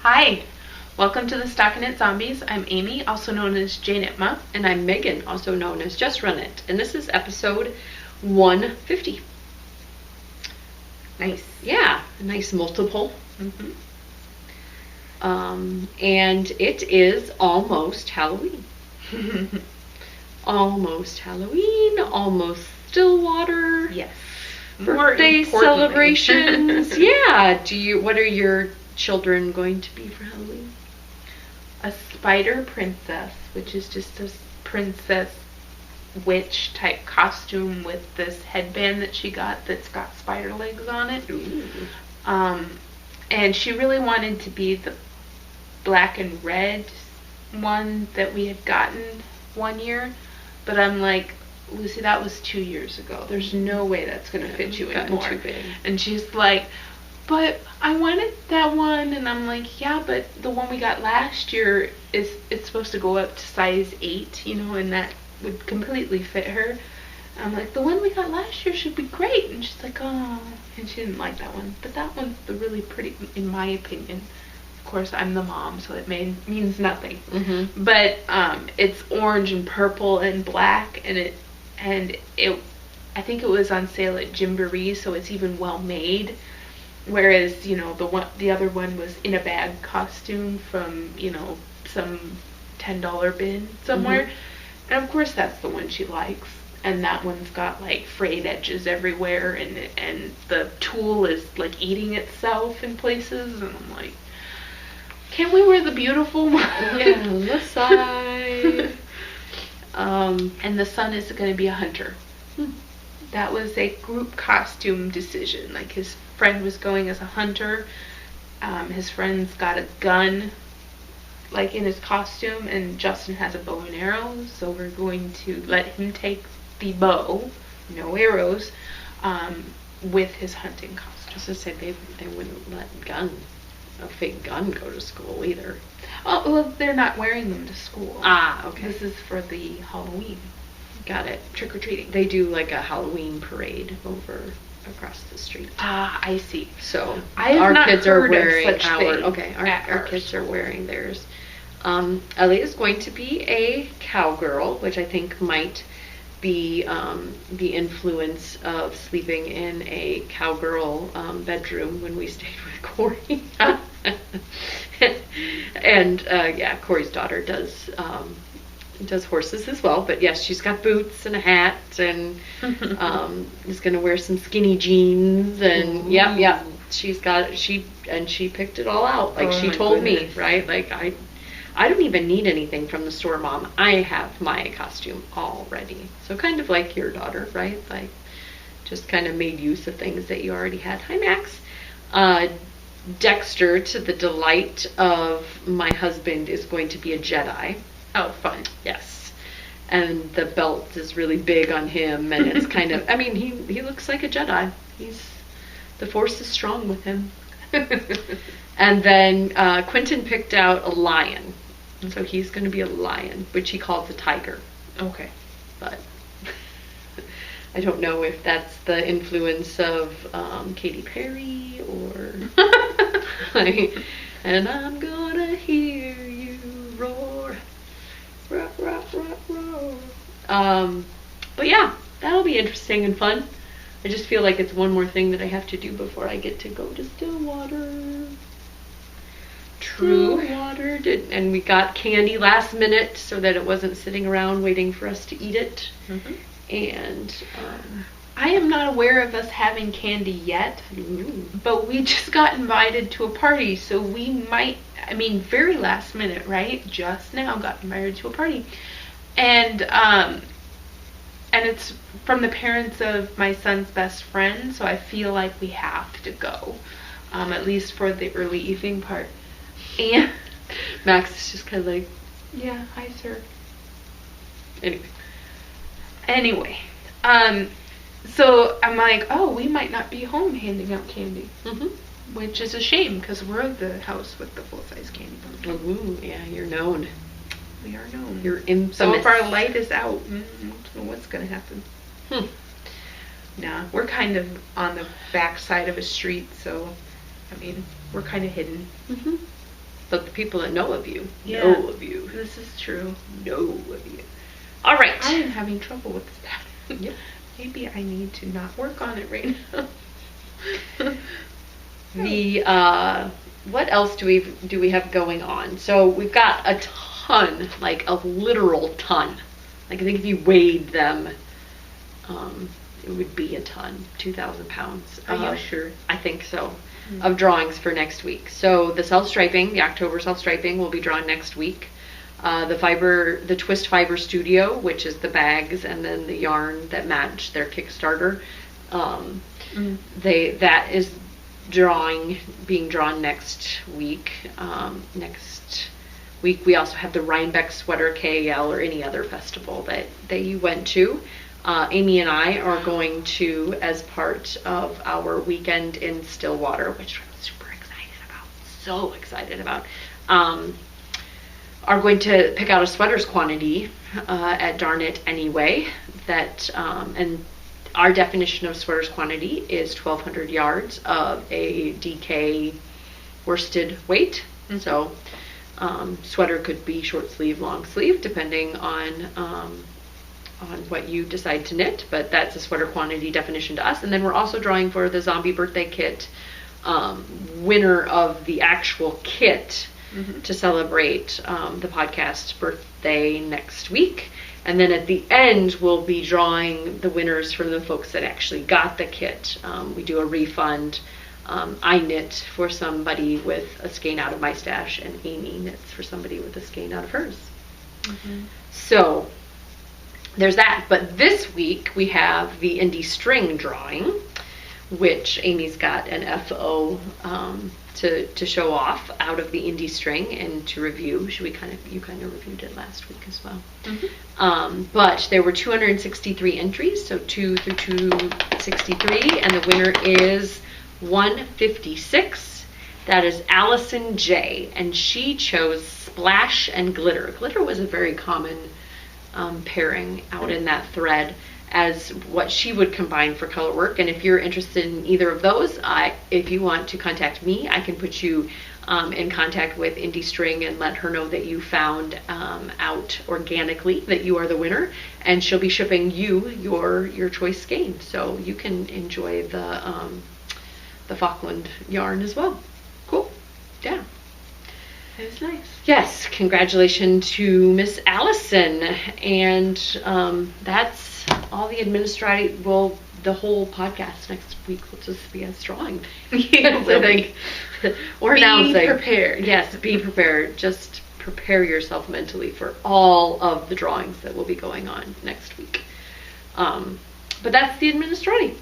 Hi, welcome to the Stockinette Zombies. I'm Amy, also known as Jane Itma. And I'm Megan, also known as Just Run It. And this is episode 150. Nice. Yeah, a nice multiple. Mm-hmm. And it is almost Halloween. Almost Halloween, almost Stillwater. Yes. Birthday celebrations. Yeah. What are your children going to be for Halloween? A spider princess, which is just a princess witch type costume with this headband that she got that's got spider legs on it. Ooh. And she really wanted to be the black and red one that we had gotten one year, but I'm like, Lucy, that was 2 years ago. There's no way that's going to fit you anymore. Too big. And she's like, but I wanted that one. And I'm like, yeah, but the one we got last year it's supposed to go up to size 8, and that would completely fit her. I'm like, the one we got last year should be great. And she's like, oh, and she didn't like that one. But that one's the really pretty, in my opinion. Of course, I'm the mom, so it means nothing. Mm-hmm. But it's orange and purple and black, and I think it was on sale at Gymboree, so it's even well made. Whereas, the other one was in a bag costume from, some $10 bin somewhere. Mm-hmm. And of course that's the one she likes. And that one's got like frayed edges everywhere, and the tulle is like eating itself in places, and I'm like, can't we wear the beautiful one? Yeah, on the side. And the son is going to be a hunter. That was a group costume decision. Like, his friend was going as a hunter. His friend's got a gun, like, in his costume, and Justin has a bow and arrows, so we're going to let him take the bow, no arrows, with his hunting costume. Just to say, they wouldn't let a fake gun go to school either. Oh, well, they're not wearing them to school. Ah, okay. This is for the Halloween. Got it. Trick-or-treating. They do like a Halloween parade across the street. Ah, I see. So I have our not kids heard are wearing of such thing. Okay, our kids are wearing theirs. Ellie is going to be a cowgirl, which I think might be the influence of sleeping in a cowgirl bedroom when we stayed with Corey. And yeah, Corey's daughter does horses as well, but yes, she's got boots and a hat, and is going to wear some skinny jeans, and yeah, she picked it all out. Like, she told me, right? Like, I don't even need anything from the store, Mom. I have my costume already. So kind of like your daughter, right? Like, just kind of made use of things that you already had. Hi, Max. Dexter, to the delight of my husband, is going to be a Jedi. Oh, fun. Yes. And the belt is really big on him, and it's kind of, I mean, he looks like a Jedi. The Force is strong with him. And then Quentin picked out a lion. So he's going to be a lion, which he calls a tiger. Okay. But I don't know if that's the influence of Katy Perry or... and I'm gonna hear you roar. Roar, roar, roar, roar. But yeah, that'll be interesting and fun. I just feel like it's one more thing that I have to do before I get to go to Stillwater. True. Stillwater and we got candy last minute so that it wasn't sitting around waiting for us to eat it. Mm-hmm. And I am not aware of us having candy yet, but we just got invited to a party, so we might, very last minute, right? Just now got invited to a party. And it's from the parents of my son's best friend, so I feel like we have to go, at least for the early evening part. And Max is just kind of like, yeah, hi, sir. Anyway. So I'm like, oh, we might not be home handing out candy. Mm-hmm. Which is a shame, because we're the house with the full-size candy bar. Ooh, yeah, you're known. We are known. You're infamous. So if our light is out, I don't know what's going to happen. Nah, we're kind of on the back side of a street, so, we're kind of hidden. Mm-hmm. So the people that know of you Yeah. know of you. This is true. Know of you. All right. I am having trouble with that. Yep. Maybe I need to not work on it right now. What else do we have going on? So we've got a ton, like a literal ton. Like I think if you weighed them, it would be a ton, 2,000 pounds. Are you sure? I think so. Of drawings for next week. So the self-striping, the October self-striping will be drawn next week. The Twist Fiber Studio, which is the bags and then the yarn that match their Kickstarter. That is being drawn next week. Next week we also have the Rhinebeck Sweater KAL or any other festival that you went to. Amy and I are going to, as part of our weekend in Stillwater, which I'm super excited about, are going to pick out a sweaters quantity at Darn It Anyway. And our definition of sweaters quantity is 1,200 yards of a DK worsted weight. So sweater could be short sleeve, long sleeve, depending on what you decide to knit, but that's a sweater quantity definition to us. And then we're also drawing for the Zombie Birthday Kit winner of the actual kit to celebrate the podcast's birthday next week. And then at the end, we'll be drawing the winners from the folks that actually got the kit. We do a refund. I knit for somebody with a skein out of my stash, and Amy knits for somebody with a skein out of hers. So there's that. But this week we have the Indie String drawing, which Amy's got an FO to show off out of the Indie String and to review. You kind of reviewed it last week as well. But there were 263 entries, so 2 through 263, and the winner is 156. That is Allison J, and she chose Splash and Glitter. Glitter was a very common pairing out in that thread as what she would combine for color work. And if you're interested in either of those, if you want to contact me, I can put you in contact with Indie String and let her know that you found out organically that you are the winner, and she'll be shipping you your choice skein, so you can enjoy the Falkland yarn as well. Cool. Yeah. It was nice. Yes, congratulations to Miss Allison. And that's all the administrative, the whole podcast next week will just be us drawing. Yeah, I think. Or announcing. Be prepared. Yes, be prepared. Just prepare yourself mentally for all of the drawings that will be going on next week. But that's the administrative.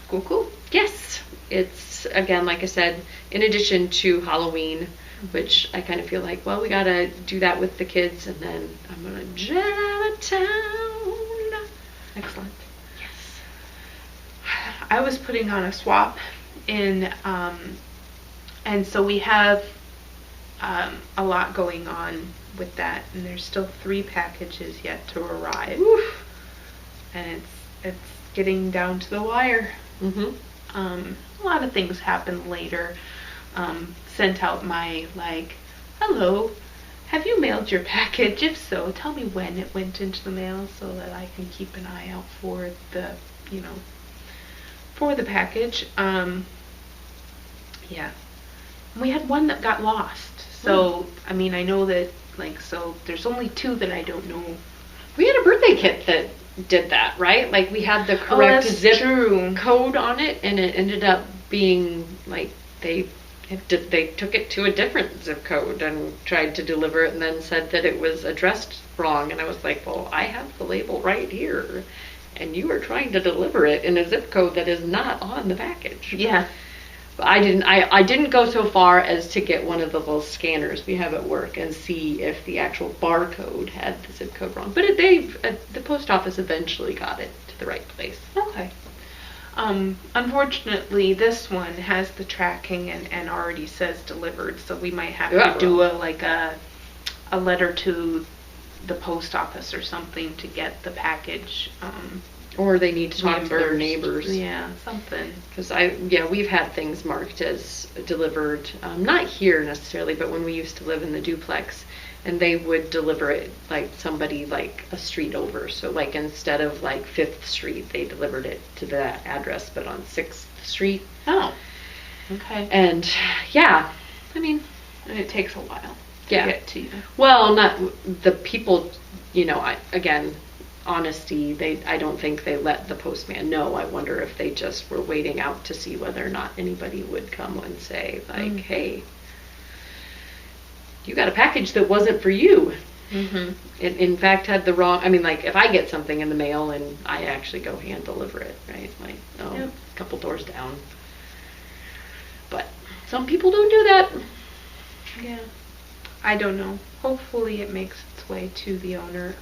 Cool. Yes, it's, again, like I said, in addition to Halloween, which I kind of feel like, well, we gotta do that with the kids, and then I'm gonna jet out of town. Excellent. Yes. I was putting on a swap in, and so we have a lot going on with that, and there's still 3 packages yet to arrive. Oof. And it's getting down to the wire. A lot of things happen later. Sent out my, hello, have you mailed your package? If so, tell me when it went into the mail so that I can keep an eye out for the, for the package. Yeah. We had one that got lost. So, I mean, I know that, so there's only 2 that I don't know. We had a birthday kit that did that, right? Like, we had the correct zip code on it, and it ended up being, they took it to a different zip code and tried to deliver it and then said that it was addressed wrong. And I was like, well, I have the label right here, and you are trying to deliver it in a zip code that is not on the package. Yeah. But I didn't go so far as to get one of the little scanners we have at work and see if the actual barcode had the zip code wrong. But the post office eventually got it to the right place. Okay. Unfortunately, this one has the tracking and already says delivered, so we might have to do a letter to the post office or something to get the package Or they need to talk to their neighbors. Yeah, something. Because we've had things marked as delivered, not here necessarily, but when we used to live in the duplex, and they would deliver it like somebody like a street over. So like instead of like 5th Street, they delivered it to that address, but on 6th Street. Oh, okay. And yeah, I mean, and it takes a while to yeah. get to you. Well, not the people, again, honesty, I don't think they let the postman know. I wonder if they just were waiting out to see whether or not anybody would come and say, like, hey, you got a package that wasn't for you. Mm-hmm. It, in fact, had the wrong, like, if I get something in the mail and I actually go hand deliver it, right? Like, a couple doors down. But some people don't do that. Yeah. I don't know. Hopefully it makes its way to the owner.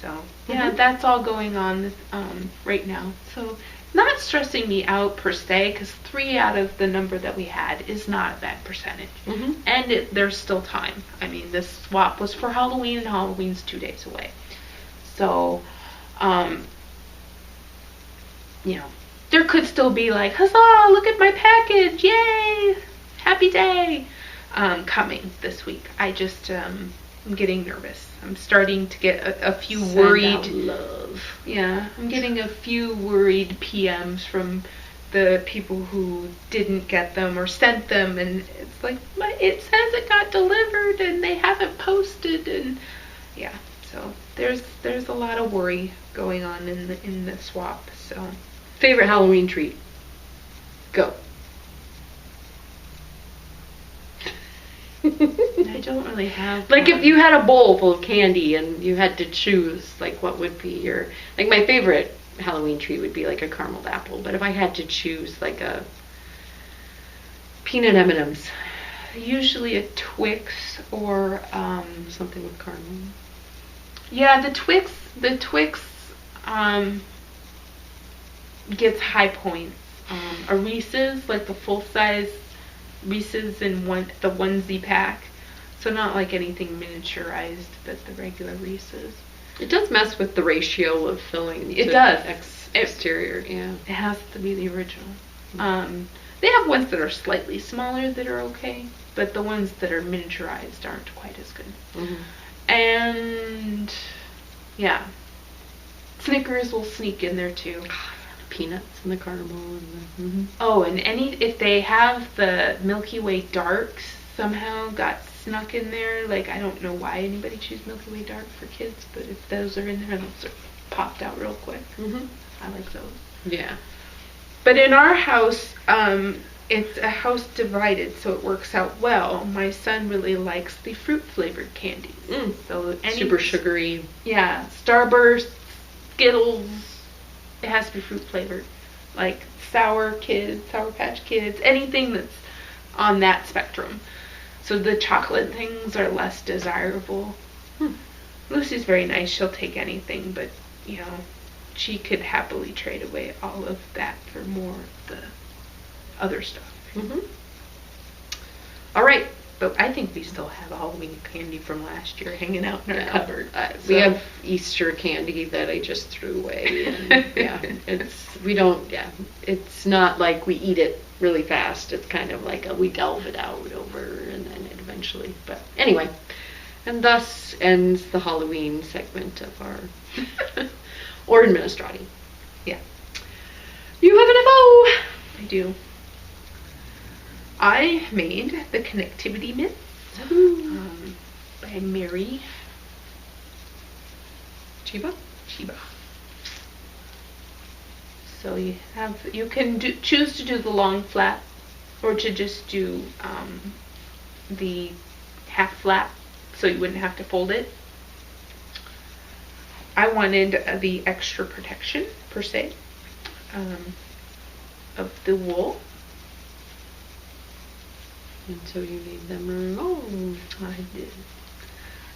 So, yeah, that's all going on right now. So, not stressing me out per se, because 3 out of the number that we had is not a bad percentage. Mm-hmm. And there's still time. This swap was for Halloween, and Halloween's 2 days away. So, there could still be like, huzzah, look at my package, yay, happy day, coming this week. I just, I'm getting nervous. I'm starting to get a few worried love. Yeah, I'm getting a few worried PMs from the people who didn't get them or sent them, and it's like, it says it got delivered and they haven't posted, and yeah, so there's a lot of worry going on in the swap. So, favorite Halloween treat? Go. I don't really have like one. If you had a bowl full of candy and you had to choose, like, what would be your, like, my favorite Halloween treat would be like a carameled apple, but if I had to choose like a peanut M&Ms, usually a Twix or something with caramel. Yeah, the Twix gets high points. A Reese's, like the full size Reese's in the onesie pack, so not like anything miniaturized, but the regular Reese's. It does mess with the ratio of filling. It does. Exterior, yeah. It has to be the original. They have ones that are slightly smaller that are okay, but the ones that are miniaturized aren't quite as good. Mm-hmm. And yeah, Snickers will sneak in there too. Peanuts and the caramel and the oh, and if they have the Milky Way darks somehow got snuck in there, like, I don't know why anybody choose Milky Way dark for kids, but if those are in there, those are popped out real quick. I like those. Yeah. But in our house, it's a house divided, so it works out well. My son really likes the fruit flavored candies. So super sugary. Yeah, Starburst, Skittles. It has to be fruit flavored, like Sour Patch Kids, anything that's on that spectrum. So the chocolate things are less desirable. Lucy's very nice. She'll take anything, but, she could happily trade away all of that for more of the other stuff. All right. But I think we still have Halloween candy from last year hanging out in our cupboard. We have Easter candy that I just threw away. And, it's not like we eat it really fast. It's kind of like we delve it out over and then it eventually. But anyway, and thus ends the Halloween segment of our or Administrati. Yeah. You have an FO. I do. I made the Connectivity Mitts by Mary Chiba. So you can choose to do the long flap, or to just do the half flap, so you wouldn't have to fold it. I wanted the extra protection per se of the wool. And so you made them removed. I did.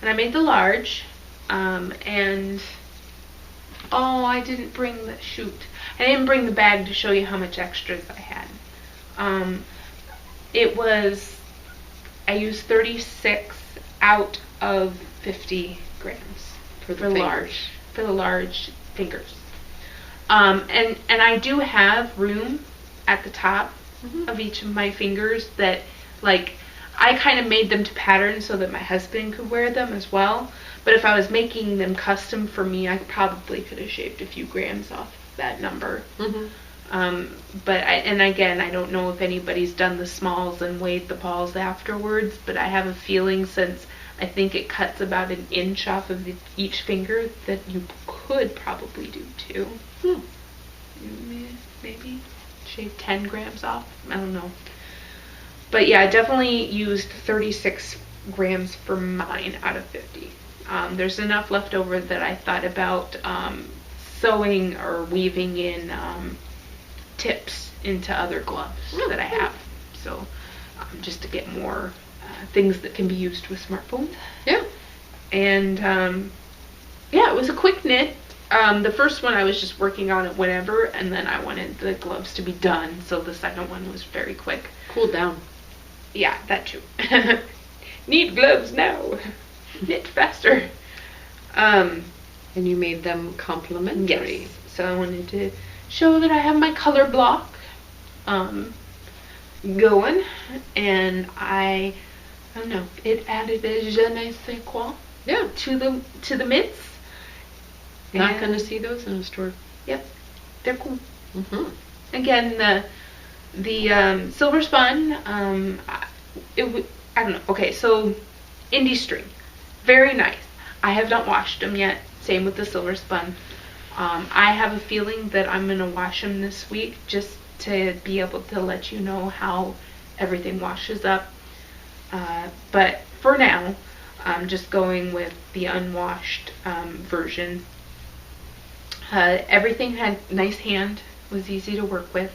And I made the large. And I didn't bring I didn't bring the bag to show you how much extras I had. I used 36 out of 50 grams for the large. For the large, fingers. And I do have room at the top of each of my fingers that, like, I kind of made them to pattern so that my husband could wear them as well. But if I was making them custom for me, I probably could have shaved a few grams off that number. And again, I don't know if anybody's done the smalls and weighed the balls afterwards, but I have a feeling, since I think it cuts about an inch off of each finger, that you could probably do 2. Maybe shave 10 grams off. I don't know. But yeah, I definitely used 36 grams for mine out of 50. There's enough left over that I thought about sewing or weaving in tips into other gloves that I have. So just to get more things that can be used with smartphones. Yeah. And yeah, it was a quick knit. The first one I was just working on it whenever, and then I wanted the gloves to be done, so the second one was very quick. Cooled down. Yeah, that too. Need gloves now. Knit faster. And you made them complimentary. Yes. So I wanted to show that I have my color block going, and I don't know, it added a je ne sais quoi to the mitts. Not going to see those in a store. Yep, they're cool. Again, the silver spun, I don't know. Okay, so indie string, very nice. I have not washed them yet. Same with the silver spun. I have a feeling that I'm gonna wash them this week, just to be able to let you know how everything washes up. But for now, I'm just going with the unwashed version. Everything had nice hand, was easy to work with,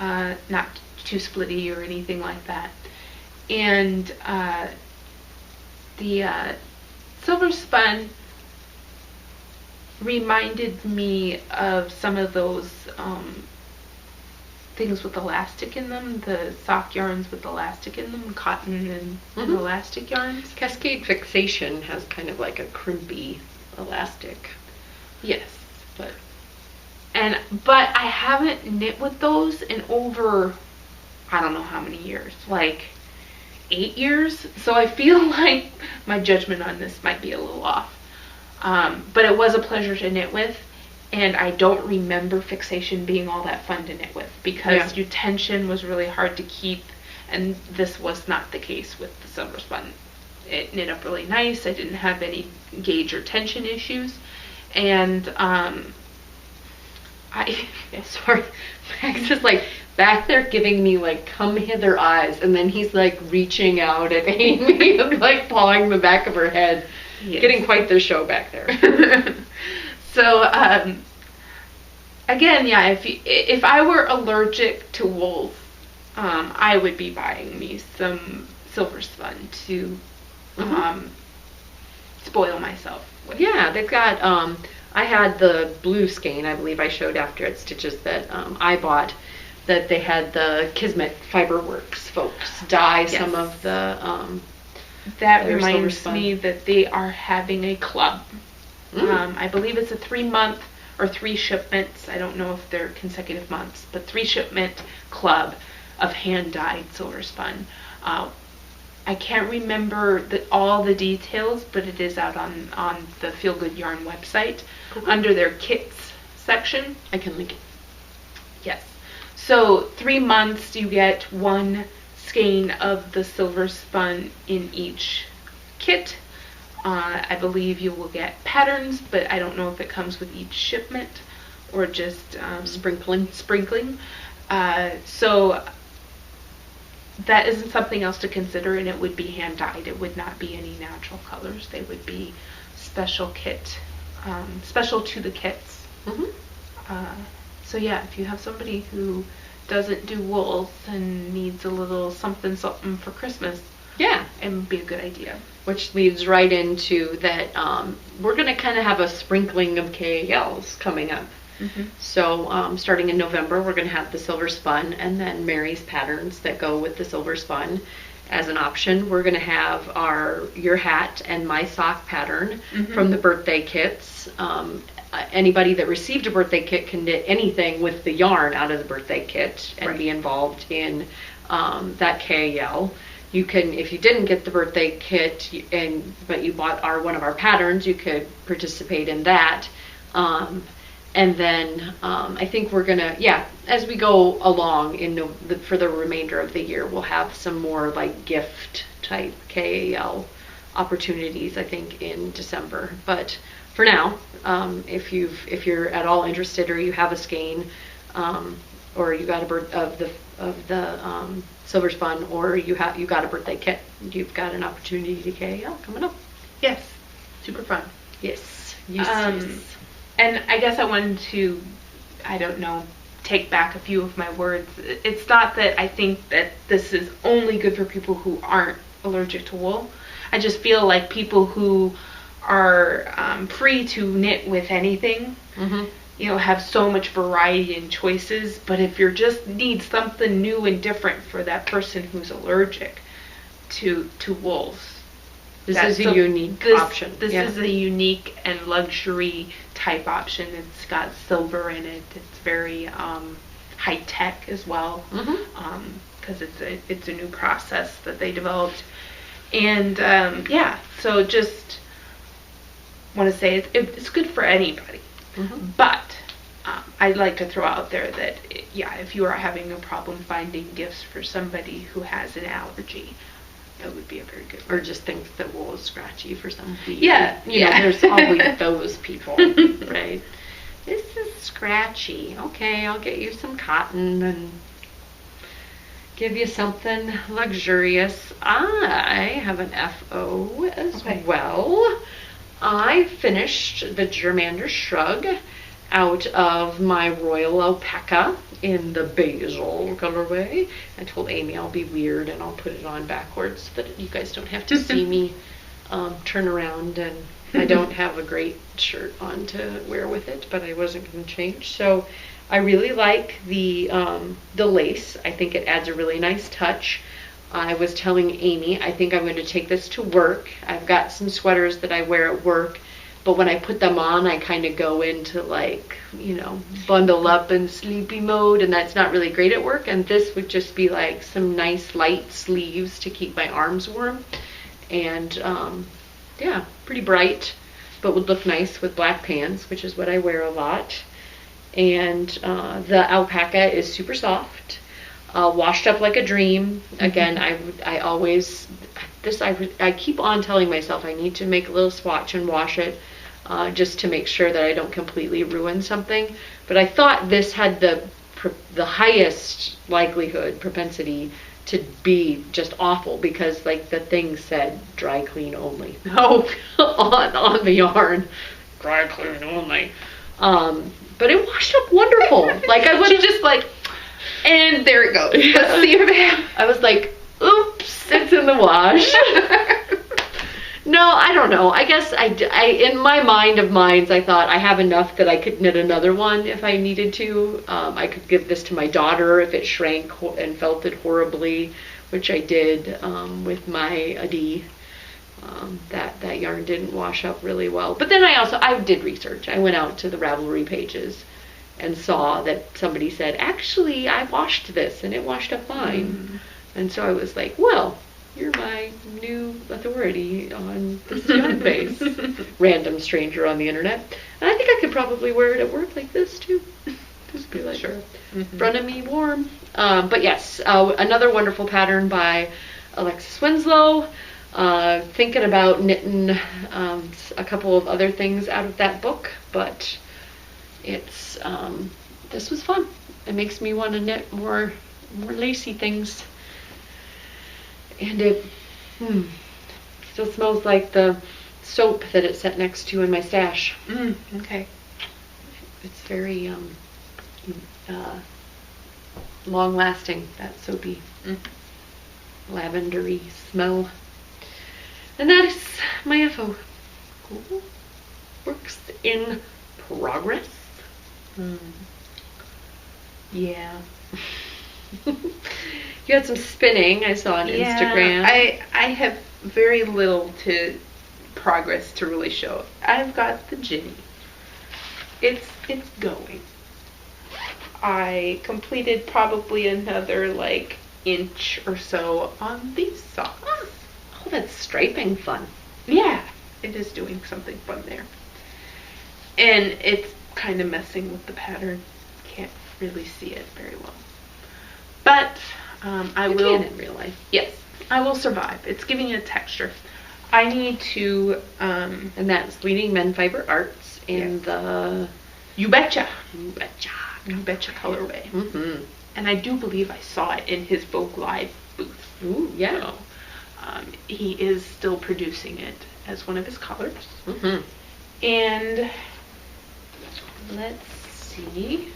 not too splitty or anything like that. And the silver spun reminded me of some of those things with elastic in them, the sock yarns with elastic in them, cotton and elastic yarns. Cascade Fixation has kind of like a crimpy elastic. Yes, but I haven't knit with those in over, I don't know how many years, like 8 years. So I feel like my judgment on this might be a little off. But it was a pleasure to knit with, and I don't remember fixation being all that fun to knit with, because your tension was really hard to keep, and this was not the case with the silver spun. It knit up really nice. I didn't have any gauge or tension issues, and sorry, Max is like back there giving me like come hither eyes, and then he's like reaching out at Amy and like pawing the back of her head. Yes. Getting quite the show back there. So again, yeah, if I were allergic to wool, I would be buying me some silver spun to spoil myself with. Yeah, they've got I had the blue skein, I believe I showed after it stitches that I bought, that they had the Kismet Fiberworks folks dye some of the that reminds me that they are having a club. I believe it's a 3-month or 3 shipments. I don't know if they're consecutive months, but 3 shipment club of hand dyed silver spun. I can't remember all the details, but it is out on the Feel Good Yarn website under their kits section. I can link it. Yes. So 3 months, you get 1 skein of the silver spun in each kit. I believe you will get patterns, but I don't know if it comes with each shipment or just sprinkling. So that isn't something else to consider, and it would be hand dyed. It would not be any natural colors. They would be special to the kits. So yeah, if you have somebody who doesn't do wools and needs a little something for Christmas, yeah, it would be a good idea. Which leads right into that we're going to kind of have a sprinkling of KALs coming up. So starting in November, we're going to have the silver spun, and then Mary's patterns that go with the silver spun as an option. We're going to have your hat and my sock pattern from the birthday kits anybody that received a birthday kit can knit anything with the yarn out of the birthday kit and Right. be involved in that KAL. You can, if you didn't get the birthday kit but you bought one of our patterns, you could participate in that. And then I think we're gonna, as we go along for the remainder of the year, we'll have some more like gift type KAL opportunities, I think, in December. But for now, if you're at all interested, or you have a skein, or you got of the Silver Spun, or you got a birthday kit, you've got an opportunity to KAL coming up. Yes, super fun. Yes. And I guess I wanted to, I don't know, take back a few of my words. It's not that I think that this is only good for people who aren't allergic to wool. I just feel like people who are free to knit with anything, have so much variety and choices. But if you just need something new and different for that person who's allergic to wools, this is a unique option. This is a unique and luxury type option. It's got silver in it. It's very high tech as well, because it's a new process that they developed. And so just want to say it's good for anybody. But I'd like to throw out there that if you are having a problem finding gifts for somebody who has an allergy, that would be a very good one. Or just thinks that wool is scratchy for somebody. There's always those people, right? This is scratchy. Okay, I'll get you some cotton and give you something luxurious. I have an FO as well. I finished the Germander shrug out of my Royal Alpaca in the basil colorway. I told Amy I'll be weird and I'll put it on backwards so that you guys don't have to see me turn around, and I don't have a great shirt on to wear with it, but I wasn't going to change. So I really like the lace. I think it adds a really nice touch. I was telling Amy, I think I'm going to take this to work. I've got some sweaters that I wear at work, but when I put them on, I kind of go into bundle up and sleepy mode, and that's not really great at work. And this would just be like some nice light sleeves to keep my arms warm. And pretty bright, but would look nice with black pants, which is what I wear a lot. And the alpaca is super soft. Washed up like a dream. Again, I keep on telling myself I need to make a little swatch and wash it, just to make sure that I don't completely ruin something. But I thought this had the highest propensity to be just awful, because like the thing said dry clean only. on the yarn, dry clean only. But it washed up wonderful. Like I was just like. And there it goes. I was like, oops, it's in the wash. No, I don't know. I guess I in my mind of minds, I thought I have enough that I could knit another one if I needed to. I could give this to my daughter if it shrank and felted horribly, which I did with my Adi. That yarn didn't wash up really well. But then I did research. I went out to the Ravelry pages and saw that somebody said, actually, I washed this and it washed up fine. And so I was like, well, you're my new authority on this yarn base. Random stranger on the internet. And I think I could probably wear it at work like this too. Just be like, front of me warm. But yes, another wonderful pattern by Alexis Winslow. Thinking about knitting a couple of other things out of that book, but it's this was fun. It makes me want to knit more lacy things, and it still smells like the soap that it sat next to in my stash. Okay. It's very long lasting, that soapy lavendery smell. And that is my FO. Cool. Works in progress. Yeah. You had some spinning, I saw on Instagram. I have very little to progress to really show. I've got the Ginny. it's going. I completed probably another like inch or so on these socks. Oh, that's striping fun. Yeah, it is doing something fun there. And it's kind of messing with the pattern. Can't really see it very well. But I will. You can in real life. Yes, I will survive. It's giving it a texture. I need to. And that's Leading Men Fiber Arts in the You Betcha. You Betcha. You Betcha colorway. Mm-hmm. And I do believe I saw it in his Vogue Live booth. Ooh, yeah. So, he is still producing it as one of his colors. Mm-hmm. And let's see.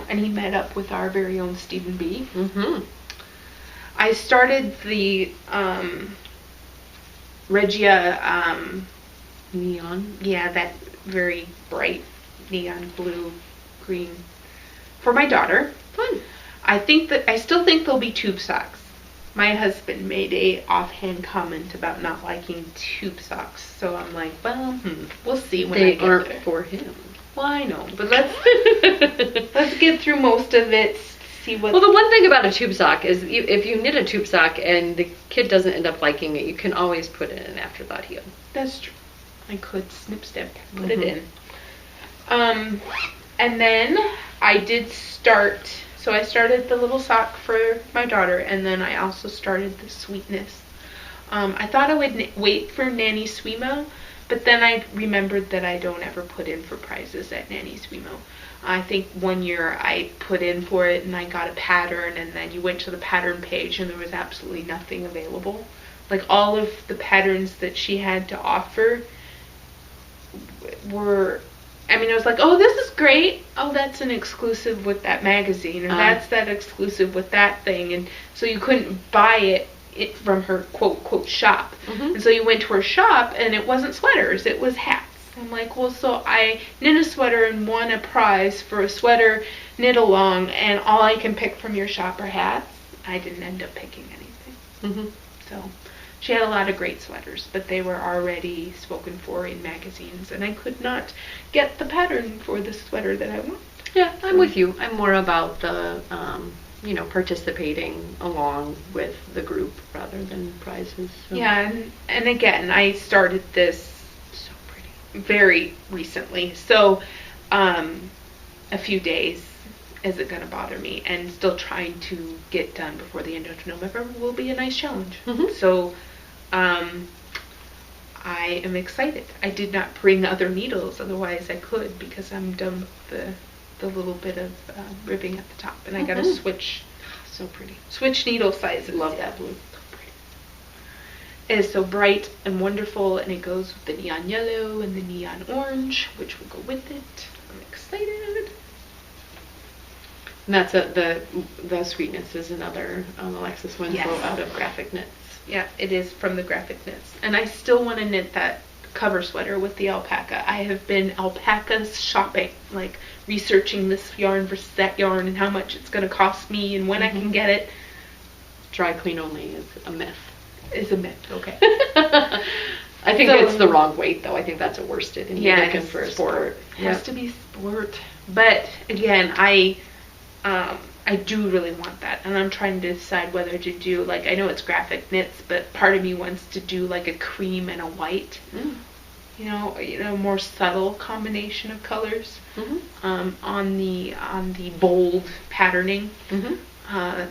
And he met up with our very own Stephen B. Mm-hmm. I started the Regia Neon. Yeah, that very bright neon blue green for my daughter. Fun. I still think they'll be tube socks. My husband made a offhand comment about not liking tube socks, so I'm like, well, we'll see when I get aren't there. for him. Well, I know, but let's get through most of it. See what. Well, the one thing about a tube sock is if you knit a tube sock and the kid doesn't end up liking it, you can always put in an afterthought heel. That's true. I could snip put it in. And then I did start. So I started the little sock for my daughter, and then I also started the sweetness. I thought I would wait for Nanny Swimo, but then I remembered that I don't ever put in for prizes at Nanny Swimo. I think one year I put in for it and I got a pattern, and then you went to the pattern page and there was absolutely nothing available. Like all of the patterns that she had to offer were, I mean, it was like, oh, this is great. Oh, that's an exclusive with that magazine, or that's that exclusive with that thing. And so you couldn't buy it from her quote shop. And so you went to her shop and it wasn't sweaters, it was hats. I'm like, well, so I knit a sweater and won a prize for a sweater knit along, and all I can pick from your shop are hats. I didn't end up picking anything. So she had a lot of great sweaters, but they were already spoken for in magazines, and I could not get the pattern for the sweater that I want. Yeah, I'm with you. I'm more about the, participating along with the group rather than prizes. So. Yeah, and again, I started this So pretty. very recently, so a few days isn't going to bother me, and still trying to get done before the end of November will be a nice challenge. So I am excited. I did not bring other needles, otherwise I could, because I'm done with the little bit of ribbing at the top, and I got to switch. So pretty. Switch needle sizes. Love that blue. So pretty. It is so bright and wonderful, and it goes with the neon yellow and the neon orange, which will go with it. I'm excited. And that's the sweetness is another Alexis Winslow out of Graphic Knits. Yeah, it is from the Graphic Knits, and I still want to knit that cover sweater with the alpaca. I have been alpaca shopping, like researching this yarn versus that yarn and how much it's going to cost me and when I can get it. Dry clean only is a myth. It's a myth, okay. I think it's the wrong weight, though. I think that's a worsted. And you're looking for a sport. It has to be sport. But again, I do really want that, and I'm trying to decide whether to do, like, I know it's Graphic Knits, but part of me wants to do like a cream and a white, you know, more subtle combination of colors on the bold patterning. I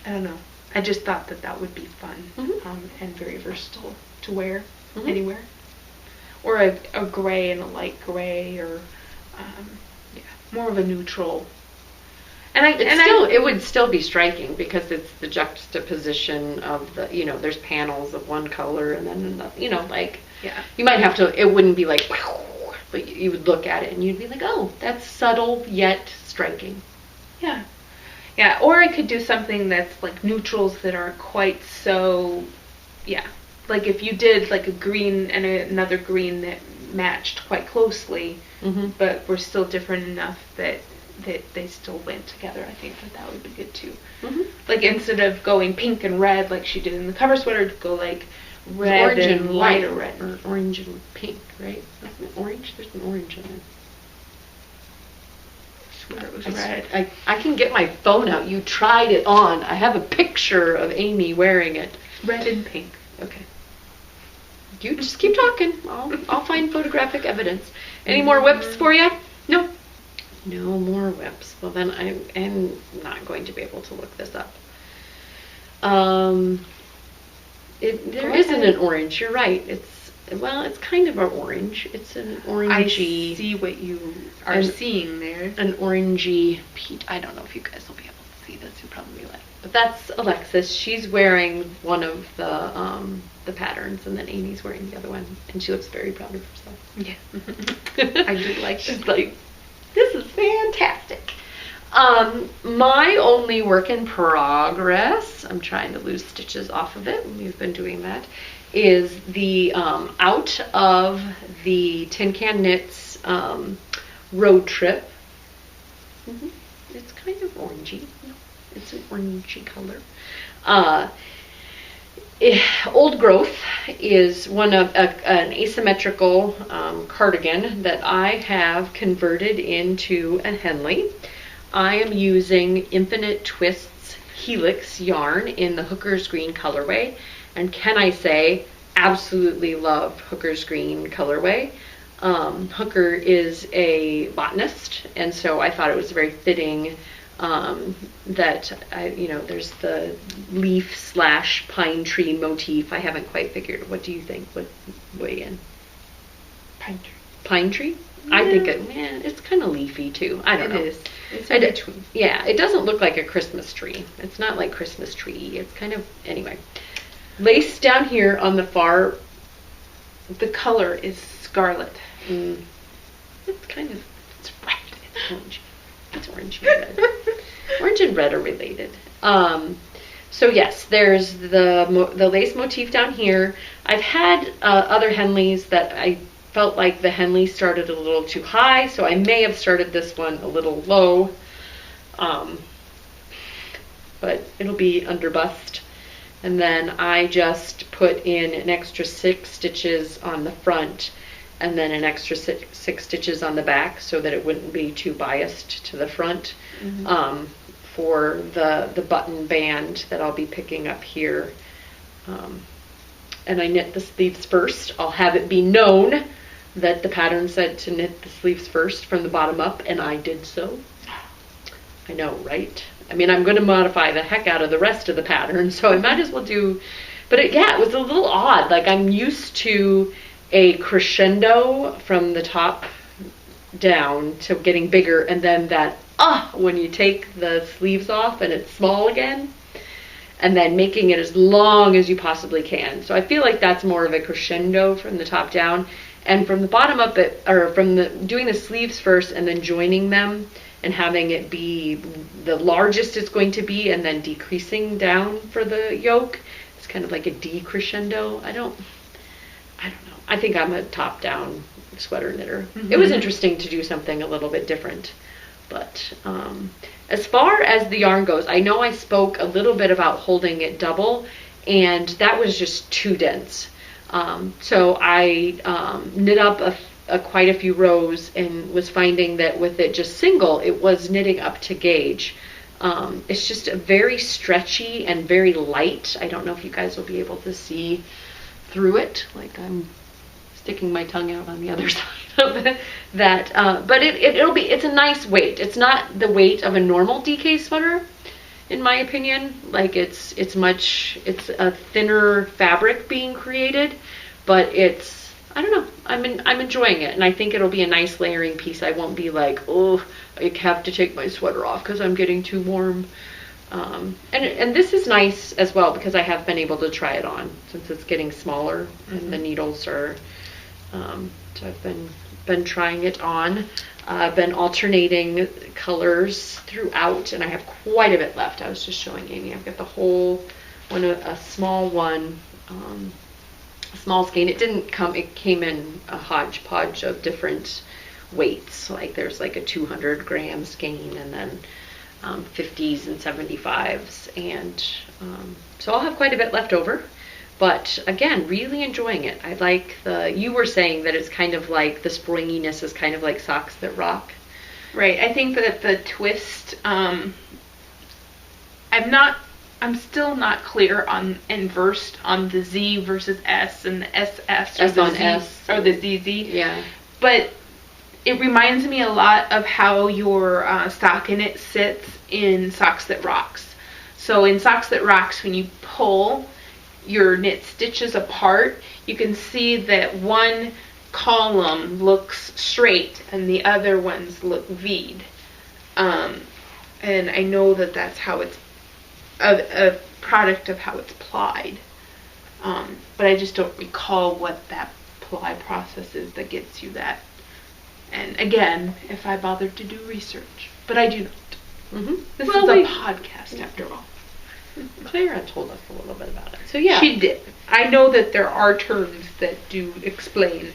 don't know. I just thought that would be fun and very versatile to wear anywhere, or a gray and a light gray, or more of a neutral. It would still be striking because it's the juxtaposition of the, there's panels of one color and then another, you might have to, it wouldn't be like, wow, but you would look at it and you'd be like, oh, that's subtle yet striking. Yeah. Yeah, or I could do something that's like neutrals that aren't quite so, like if you did like a green and another green that matched quite closely, but were still different enough that they still went together. I think that would be good too. Mm-hmm. Like instead of going pink and red like she did in the cover sweater, to go like red orange and white, lighter red. or orange and pink, right? Isn't it orange? There's an orange in there. I swear it was red. I can get my phone out. You tried it on. I have a picture of Amy wearing it. Red and pink. Okay. You just keep talking. I'll find photographic evidence. Any more whips for you? No. No more whips. Well, then I am not going to be able to look this up. There isn't an orange. You're right. It's kind of an orange. It's an orangey. I see what you are seeing there. An orangey peach. I don't know if you guys will be able to see this. You probably will. But that's Alexis. She's wearing one of the patterns, and then Amy's wearing the other one, and she looks very proud of herself. Yeah. I do like. She's like, this is fantastic. My only work in progress, I'm trying to lose stitches off of it, and we've been doing that, is the out of the Tin Can Knits road trip. Mm-hmm. It's kind of orangey. It's an orangey color. Old Growth is one of an asymmetrical cardigan that I have converted into a Henley. I am using Infinite Twists Helix yarn in the Hooker's Green colorway, and can I say, absolutely love Hooker's Green colorway. Hooker is a botanist, and so I thought it was very fitting that there's the leaf / pine tree motif. I haven't quite figured. What do you think? What weigh in? Pine tree. Pine tree? Yeah. I think it's kind of leafy too. I don't know. It is. It's in between. Yeah, it doesn't look like a Christmas tree. It's not like Christmas tree. It's kind of, anyway. Lace down here on the far. The color is scarlet. It's kind of, it's red. It's orange. It's orange and red. Orange and red are related. So yes, there's the lace motif down here. I've had other Henleys that I felt like the Henley started a little too high, so I may have started this one a little low. But it'll be under bust. And then I just put in an extra 6 stitches on the front, and then an extra 6 stitches on the back, so that it wouldn't be too biased to the front. Mm-hmm. For the button band that I'll be picking up here. And I knit the sleeves first. I'll have it be known that the pattern said to knit the sleeves first from the bottom up, and I did so. I know, right? I mean, I'm going to modify the heck out of the rest of the pattern, so I might as well do. But it was a little odd. Like, I'm used to a crescendo from the top down to getting bigger, and then that when you take the sleeves off and it's small again, and then making it as long as you possibly can. So I feel like that's more of a crescendo from the top down, and from the bottom up, doing the sleeves first and then joining them and having it be the largest it's going to be, and then decreasing down for the yoke. It's kind of like a decrescendo. I don't know. I think I'm a top-down sweater knitter. Mm-hmm. It was interesting to do something a little bit different. But as far as the yarn goes, I know I spoke a little bit about holding it double, and that was just too dense. So I knit up quite a few rows and was finding that with it just single, it was knitting up to gauge. It's just very stretchy and very light. I don't know if you guys will be able to see through it. Like I'm sticking my tongue out on the other side of it. But it's a nice weight. It's not the weight of a normal DK sweater, in my opinion. Like it's a thinner fabric being created, but I don't know. I'm enjoying it, and I think it'll be a nice layering piece. I won't be like, oh, I have to take my sweater off because I'm getting too warm. And this is nice as well because I have been able to try it on since it's getting smaller, and the needles are. So I've been trying it on. I've been alternating colors throughout, and I have quite a bit left. I was just showing Amy. I've got the whole one, a small one. A small skein. It came in a hodgepodge of different weights. Like there's like a 200 gram skein, and then 50s and 75s, and so I'll have quite a bit left over. But again, really enjoying it. I like you were saying that it's kind of like the springiness is kind of like socks that rock. Right. I think that the twist, I'm still not clear on and versed on the Z versus S and the SS or S the on Z S. or the ZZ. Yeah. But it reminds me a lot of how your stockinette sits in Socks That Rocks. So in Socks That Rocks, when you pull your knit stitches apart, you can see that one column looks straight and the other ones look V'd. And I know that that's how it's a product of how it's plied. But I just don't recall what that ply process is that gets you that. And again, if I bothered to do research, but I do not. Mm-hmm. This is a podcast after all. Clara told us a little bit about it. So yeah. She did. I know that there are terms that do explain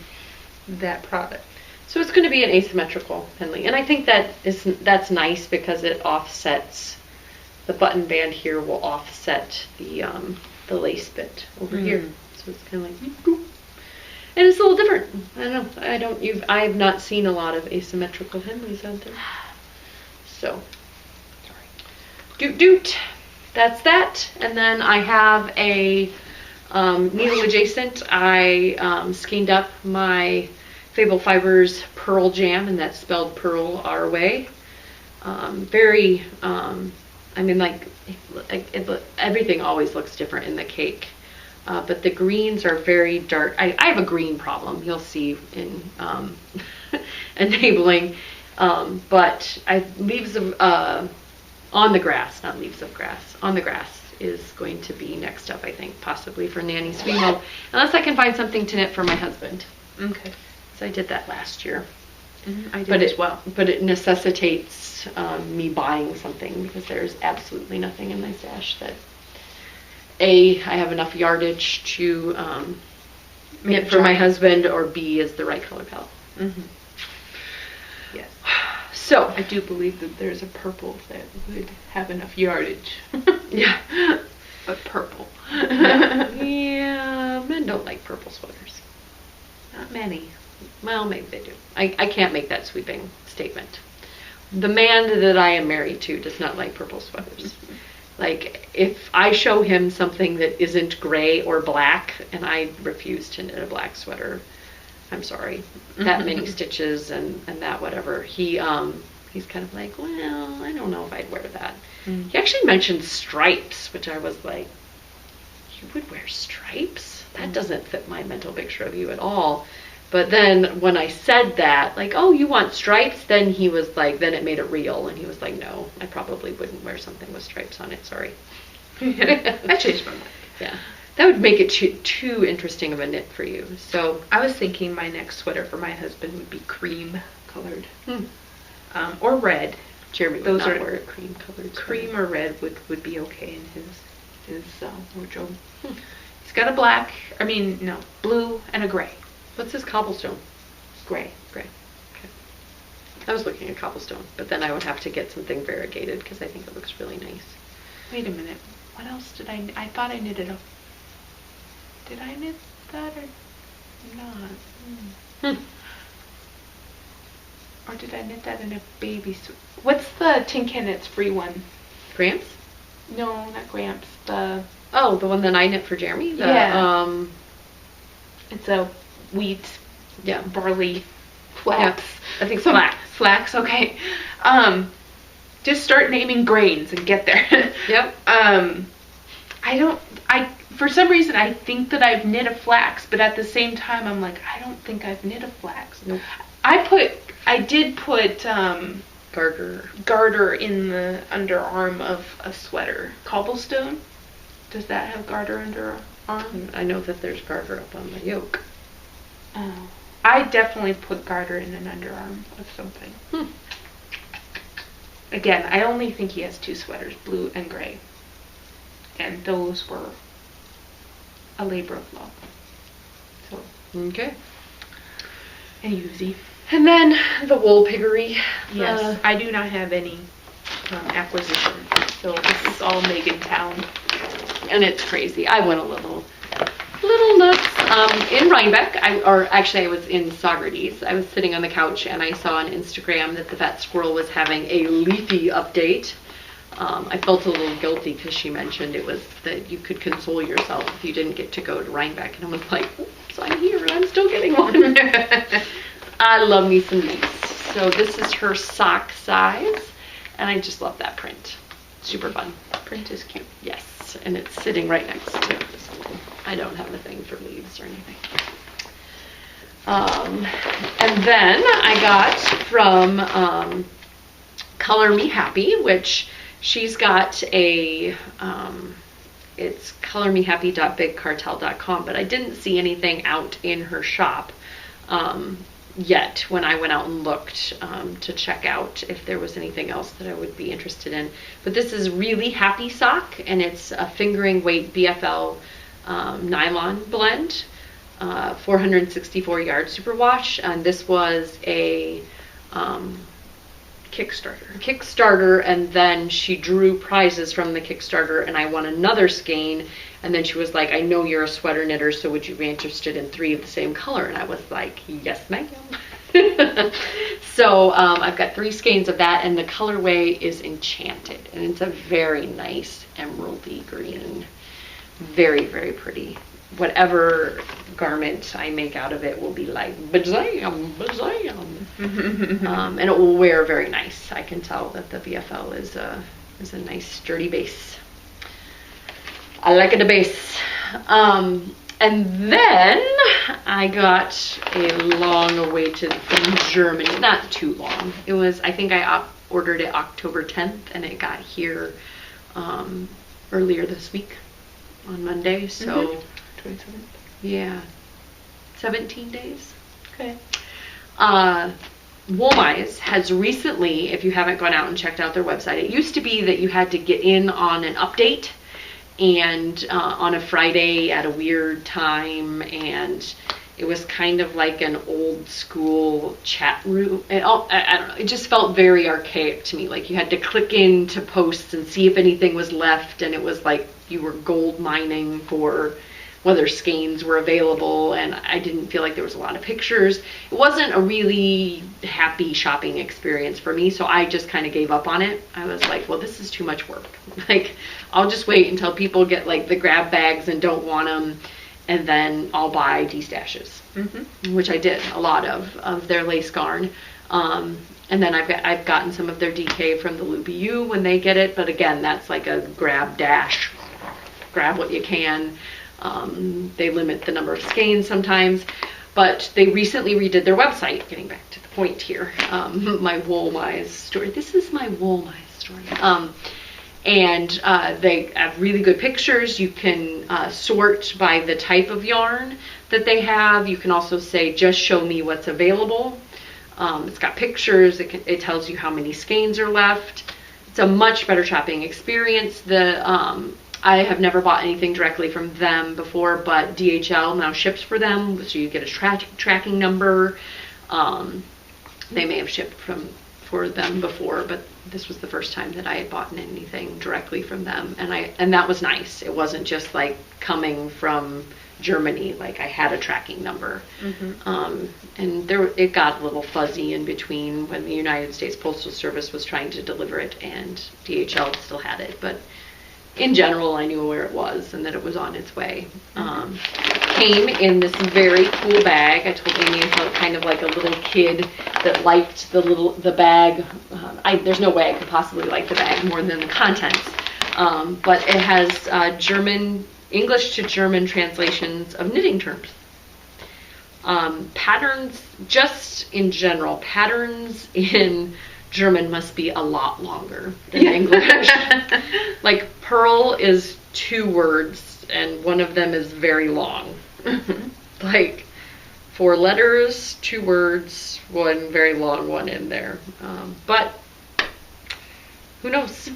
that product. So it's going to be an asymmetrical henley. And I think that's nice because it offsets, the button band here will offset the lace bit over here. So it's kind of like, boop. And it's a little different. I don't know. I have not seen a lot of asymmetrical henleys out there. So, sorry. Doot. That's that. And then I have a needle adjacent. I skeined up my Fable Fibers Pearl Jam, and that's spelled Pearl our way. Very, everything always looks different in the cake. But the greens are very dark. I have a green problem, you'll see in enabling. But leaves of, on the grass, not leaves of grass, on the grass is going to be next up, I think, possibly for Nanny's Fimo. Unless I can find something to knit for my husband. Okay. So I did that last year. I did as well. But it necessitates me buying something because there's absolutely nothing in my stash that I have enough yardage to knit for my husband, or B is the right color palette. Mm-hmm. Yes. So I do believe that there's a purple that would have enough yardage. Yeah. But purple. Yeah, men don't like purple sweaters. Not many. Well, maybe they do. I can't make that sweeping statement. The man that I am married to does not like purple sweaters. Like, if I show him something that isn't gray or black, and I refuse to knit a black sweater, I'm sorry. That many stitches and that whatever. He's kind of like, well, I don't know if I'd wear that. He actually mentioned stripes, which I was like, you would wear stripes? That doesn't fit my mental picture of you at all. But then when I said that, like, oh, you want stripes? Then he was like, then it made it real. And he was like, no, I probably wouldn't wear something with stripes on it. Sorry. I changed my mind. Yeah. That would make it too interesting of a knit for you. So I was thinking my next sweater for my husband would be cream colored. Or red. Jeremy would not wear a cream colored sweater. Cream or red would be okay in his wardrobe. He's got a black, blue and a gray. What's this cobblestone? Gray. Okay. I was looking at cobblestone, but then I would have to get something variegated because I think it looks really nice. Wait a minute. What else did I thought I knitted a... Did I knit that or not? Or did I knit that in a baby suit? What's the Tin Can Knits free one? Gramps? No, not Gramps. The one that I knit for Jeremy? Yeah. It's a wheat, barley, flax. Yeah, I think flax, okay. Just start naming grains and get there. Yep. For some reason I think that I've knit a flax, but at the same time I'm like, I don't think I've knit a flax. Nope. I did put garter in the underarm of a sweater. Cobblestone? Does that have garter underarm? I know that there's garter up on the yoke. Oh. I definitely put garter in an underarm of something. Again, I only think he has 2 sweaters, blue and gray. And those were a labor of love. So. Okay. And Yuzi. And then the wool piggery. Yes, I do not have any acquisition, so this is all Megan Town. And it's crazy. I went a little nuts. In Rhinebeck, I was in Socrates. I was sitting on the couch and I saw on Instagram that the Vet Squirrel was having a leafy update. I felt a little guilty because she mentioned it was that you could console yourself if you didn't get to go to Rhinebeck. And I was like, oops, I'm here and I'm still getting one. I love me some leaves. So this is her sock size. And I just love that print. Super fun. Print is cute. Yes, and it's sitting right next to this one. I don't have a thing for leaves or anything. And then I got from Color Me Happy, which she's got a, it's colormehappy.bigcartel.com, but I didn't see anything out in her shop yet when I went out and looked to check out if there was anything else that I would be interested in. But this is Really Happy Sock, and it's a fingering weight BFL nylon blend, 464 yard superwash, and this was a Kickstarter, and then she drew prizes from the Kickstarter, and I won another skein. And then she was like, I know you're a sweater knitter, so would you be interested in 3 of the same color? And I was like, yes, ma'am. So I've got 3 skeins of that, and the colorway is Enchanted, and it's a very nice emeraldy green. Very, very pretty. Whatever garment I make out of it will be like, bazam, bazam. And it will wear very nice. I can tell that the BFL is a nice sturdy base. I like it a base. And then I got a long-awaited from Germany. Not too long. It was, I think I ordered it October 10th, and it got here earlier this week on Monday. So, 27th. Yeah, 17 days. Okay. Woolmize has recently, if you haven't gone out and checked out their website, it used to be that you had to get in on an update and on a Friday at a weird time, and it was kind of like an old school chat room. I don't know, it just felt very archaic to me. Like you had to click in to posts and see if anything was left, and it was like you were gold mining for whether skeins were available, and I didn't feel like there was a lot of pictures. It wasn't a really happy shopping experience for me, so I just kind of gave up on it. I was like, well, this is too much work. Like, I'll just wait until people get like the grab bags and don't want them, and then I'll buy destashes, which I did a lot of their lace garn. And then I've gotten some of their DK from the Luby U when they get it, but again, that's like a grab dash, grab what you can. They limit the number of skeins sometimes, but they recently redid their website. Getting back to the point here, my Woolmize story. This is my Woolmize story. And they have really good pictures. You can sort by the type of yarn that they have. You can also say, just show me what's available. It's got pictures. It tells you how many skeins are left. It's a much better shopping experience. I have never bought anything directly from them before, but DHL now ships for them, so you get a tracking number. They may have shipped for them before, but this was the first time that I had bought anything directly from them, and that was nice. It wasn't just like coming from Germany, like I had a tracking number. And it got a little fuzzy in between when the United States Postal Service was trying to deliver it and DHL still had it, but in general, I knew where it was and that it was on its way. Came in this very cool bag. I told Amy I felt kind of like a little kid that liked the bag. There's no way I could possibly like the bag more than the contents. But it has English to German translations of knitting terms. Patterns, just in general, patterns in German must be a lot longer than English. Like pearl is 2 words and one of them is very long. Like 4 letters, 2 words, 1 very long one in there. But who knows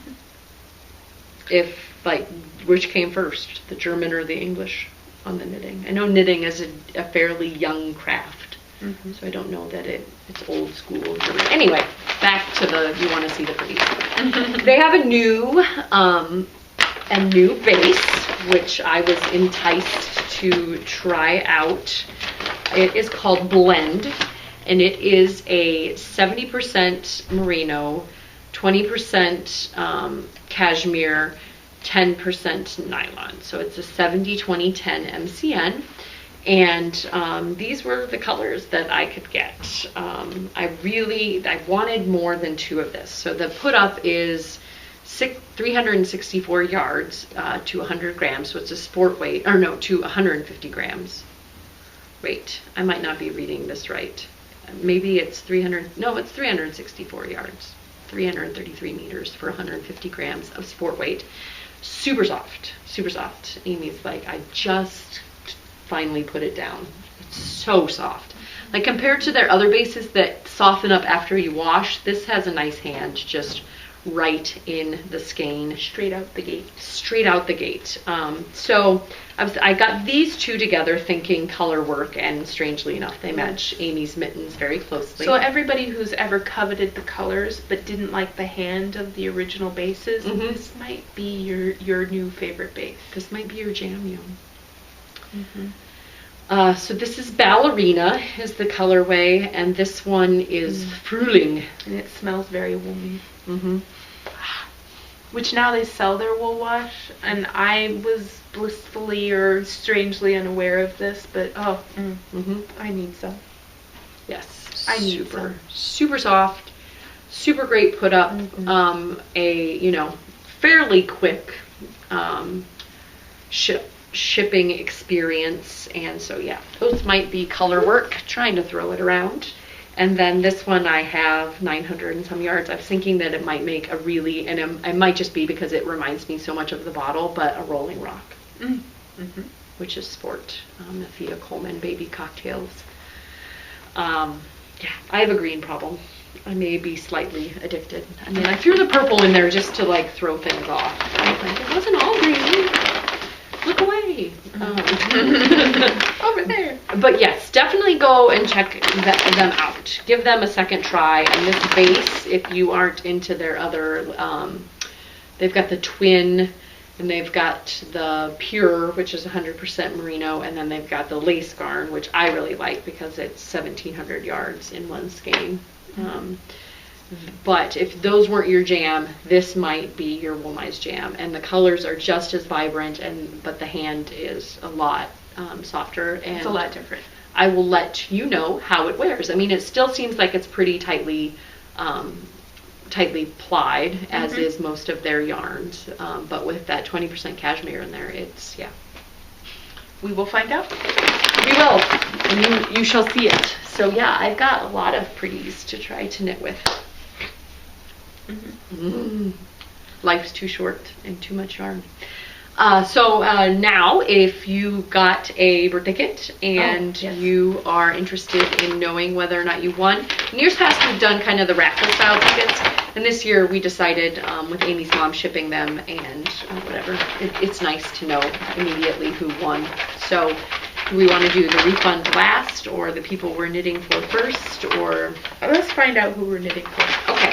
if like which came first, the German or the English on the knitting. I know knitting is a fairly young craft. So I don't know that it's old school. Anyway, back to you want to see the pretties. They have a new base, which I was enticed to try out. It is called Blend, and it is a 70% merino, 20% cashmere, 10% nylon. So it's a 70-20-10 MCN. And these were the colors that I could get. I wanted more than 2 of this. So the put up is 364 yards to 100 grams. So it's a sport weight, or no, to 150 grams. Wait, I might not be reading this right. Maybe it's 364 yards, 333 meters for 150 grams of sport weight. Super soft, super soft. Amy's like, I just finally put it down. It's so soft. Like compared to their other bases that soften up after you wash, this has a nice hand just right in the skein. Straight out the gate. Straight out the gate. So I got these 2 together thinking color work, and strangely enough, they match Amy's mittens very closely. So everybody who's ever coveted the colors but didn't like the hand of the original bases, this might be your new favorite base. This might be your jam, so this is Ballerina is the colorway, and this one is Frühling. And it smells very woolly. Which now they sell their wool wash, and I was blissfully or strangely unaware of this, but I need some. Yes, I need some. Super soft, super great put up. A fairly quick shipping experience, and so yeah, those might be color work, trying to throw it around. And then this one I have 900 and some yards. I was thinking that it might make a really, and it might just be because it reminds me so much of the bottle, but a Rolling Rock, which is sport, the Thea Coleman baby cocktails. Yeah, I have a green problem. I may be slightly addicted. I mean, I threw the purple in there just to like throw things off. It wasn't all green. Look away. Over there. But yes, definitely go and check them out. Give them a second try. And this base, if you aren't into their other, they've got the twin, and they've got the pure, which is 100% merino, and then they've got the lace garn, which I really like because it's 1,700 yards in one skein. But if those weren't your jam, this might be your Woolmize jam. And the colors are just as vibrant, but the hand is a lot softer. And it's a lot different. I will let you know how it wears. I mean, it still seems like it's pretty tightly plied, as is most of their yarns. But with that 20% cashmere in there, it's, yeah. We will find out. We will. And you shall see it. So yeah, I've got a lot of pretties to try to knit with. Life's too short and too much yarn. So now, if you got a birthday kit and you are interested in knowing whether or not you won, in years past we've done kind of the raffle style tickets, and this year we decided with Amy's mom shipping them and whatever, it's nice to know immediately who won. So do we want to do the refund last, or the people we're knitting for first, or? Let's find out who we're knitting for. Okay.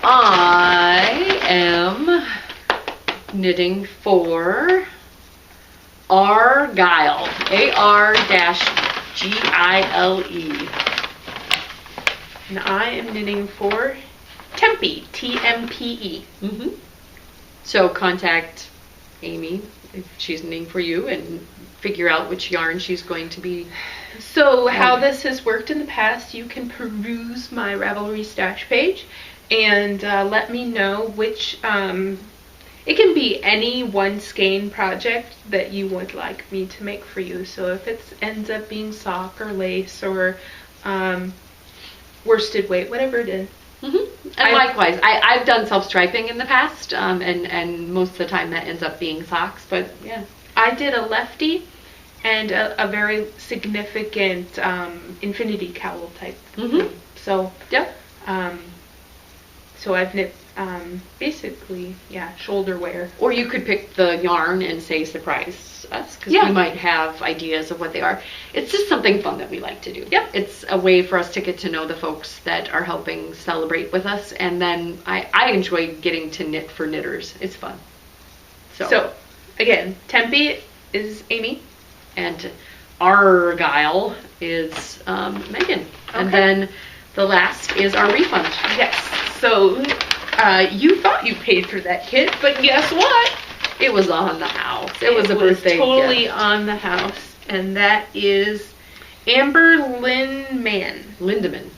I am knitting for Argyle, AR-GILE. And I am knitting for Tempe, TMPE. So contact Amy if she's knitting for you and figure out which yarn she's going to be. So how this has worked in the past, you can peruse my Ravelry stash page and let me know which, it can be any one skein project that you would like me to make for you. So if it ends up being sock or lace or worsted weight, whatever it is. And likewise, I've done self-striping in the past, and most of the time that ends up being socks, but yeah. I did a lefty and a very significant infinity cowl type thing. So, yep. So I've knit basically, yeah, shoulder wear. Or you could pick the yarn and say surprise us, because Yeah. we might have ideas of what they are. It's just something fun that we like to do. Yep. It's a way for us to get to know the folks that are helping celebrate with us, and then I enjoy getting to knit for knitters. It's fun. So again, Tempe is Amy. And Argyle is Megan. And Okay. then the last is our refund. Yes. So you thought you paid for that kit, but guess what? It was on the house. It was a birthday totally gift. on the house, and that is Amber Lindeman. Lindeman.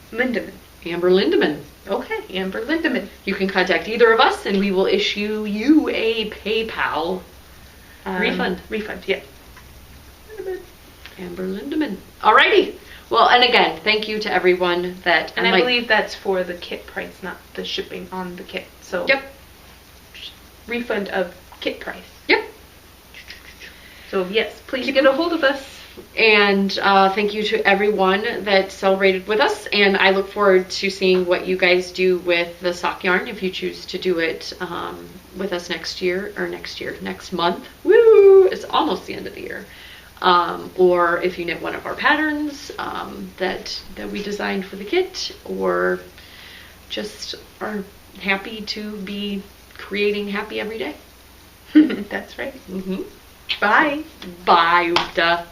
Amber Lindeman. Okay, Amber Lindeman. You can contact either of us, and we will issue you a PayPal refund. Refund, yeah. Amber Lindeman. Alrighty. Well, and again, thank you to everyone that... And I believe that's for the kit price, not the shipping on the kit. So Yep. Refund of kit price. Yep. So yes, please get a hold of us. And thank you to everyone that celebrated with us. And I look forward to seeing what you guys do with the sock yarn, if you choose to do it with us next month. Woo! It's almost the end of the year. Or if you knit one of our patterns that we designed for the kit, or just are happy to be creating happy every day. That's right. Mm-hmm. Bye. Bye, Uta.